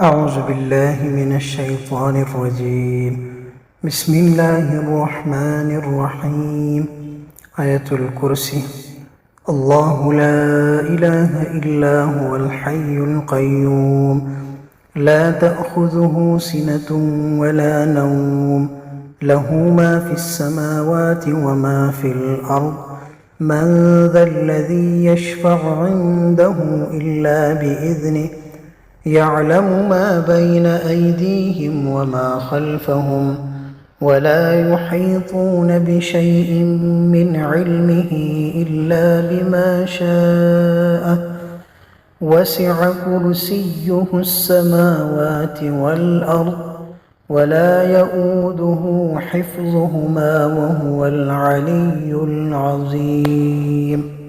أعوذ بالله من الشيطان الرجيم. بسم الله الرحمن الرحيم. آية الكرسي. الله لا إله إلا هو الحي القيوم لا تأخذه سنة ولا نوم له ما في السماوات وما في الأرض من ذا الذي يشفع عنده إلا بإذنه يعلم ما بين أيديهم وما خلفهم ولا يحيطون بشيء من علمه إلا بما شاء وسع كرسيه السماوات والأرض ولا يؤوده حفظهما وهو العلي العظيم.